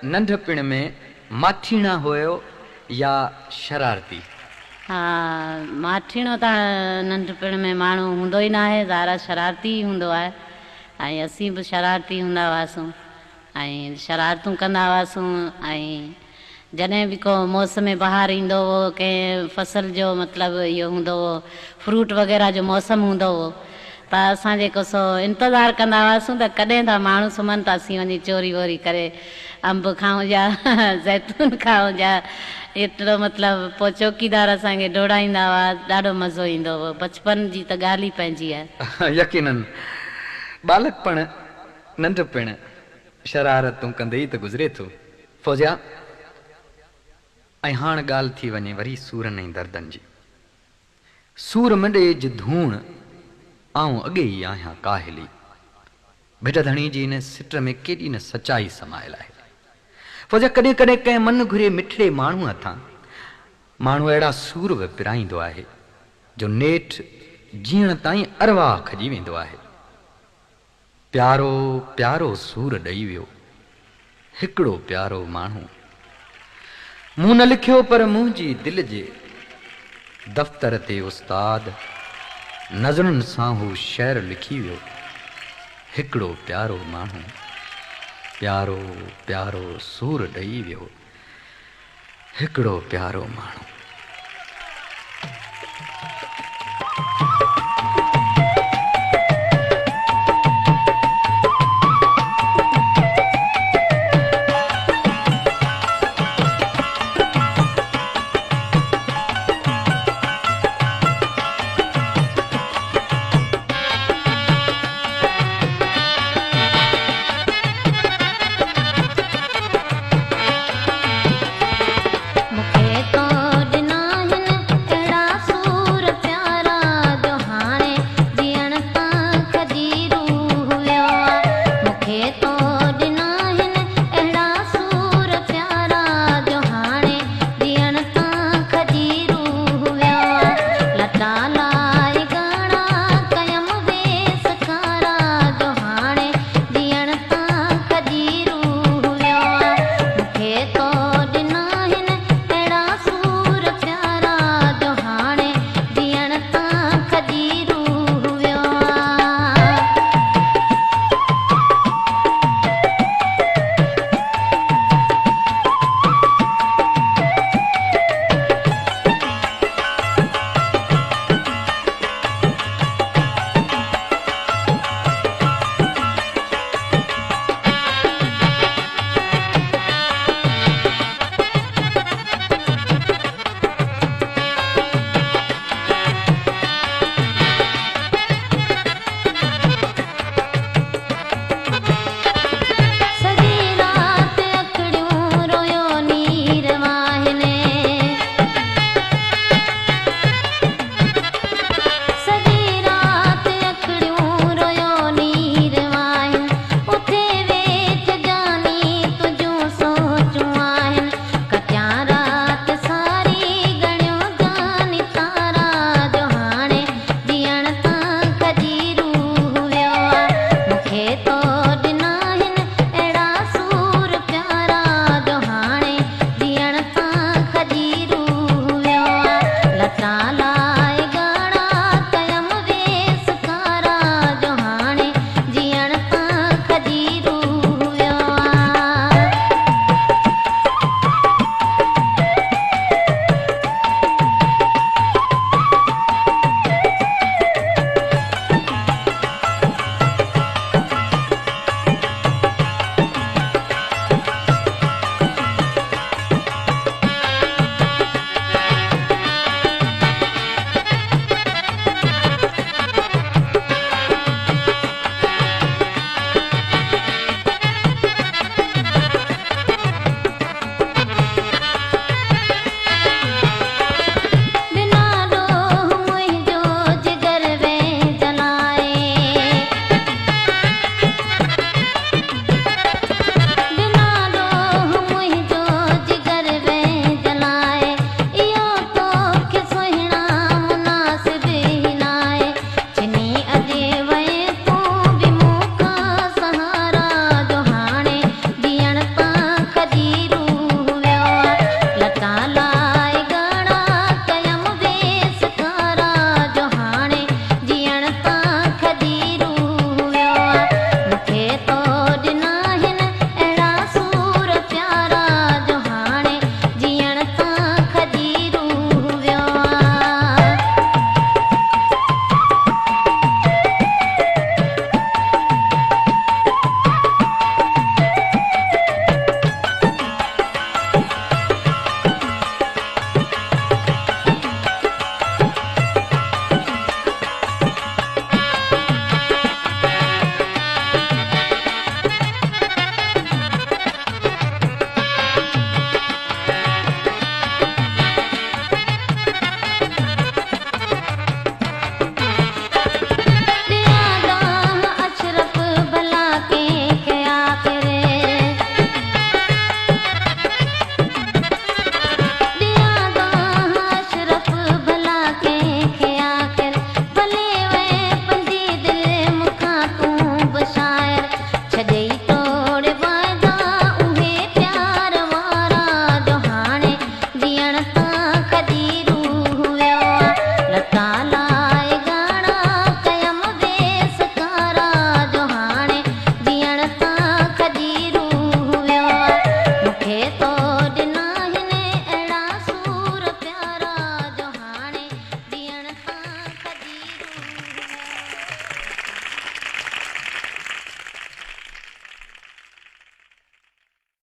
नंढपिण में माठीणा हुयो या शरारती? हाँ, माठीणो त नंढपिण में माण्हू हूंदो ई न आहे, ज़ारा शरारती ई हूंदो आहे। ऐं असीं बि शरारती हूंदा हुआसीं ऐं शरारतूं कंदा हुआसीं। ऐं जॾहिं बि को मौसम बहार ईंदो हो, कंहिं फसल जो मतिलबु इहो हूंदो हो, फ्रूट वग़ैरह जो मौसम हूंदो हो, त असां जेको सो इंतज़ारु कंदा हुआसीं त कॾहिं था माण्हू सुम्हनि था, असीं वञी चोरी वोरी करे अंब खाऊं या ज़ैतून खाऊं या एतिरो मतिलबु पोइ चौकीदार असांखे दौड़ाईंदा हुआ। ॾाढो मज़ो ईंदो हो। बचपन जी त ॻाल्हि ई पंहिंजी आहे। यकीनन बालकपण नंढपिण शरारतूं कंदे ई त गुज़रे थो फौजिया। ऐं हाणे ॻाल्हि थी वञे वरी सूरनि ऐं दर्दनि जी। सूर मंडे जी धूण आऊं अॻे ई आहियां काहिली। भिट धणी जी हिन सिट में केॾी न सचाई समायल आहे। फौजिया कॾहिं कॾहिं कंहिं मन घुरे मिठड़े माण्हू हथां माण्हू अहिड़ा सूर बि पिराईंदो आहे जो नेठ जीअण ताईं अरवा खजी वेंदो आहे। प्यारो प्यारो सूर ॾेई वियो हिकिड़ो प्यारो माण्हू। मूं न लिखियो पर मुंहिंजी दिलि जे दफ़्तर ते उस्ताद नज़रुनि सां हू शेर लिखी वियो हिकिड़ो प्यारो माण्हू। प्यारो प्यारो सूर ॾेई वियो हिकिड़ो प्यारो माण्हू।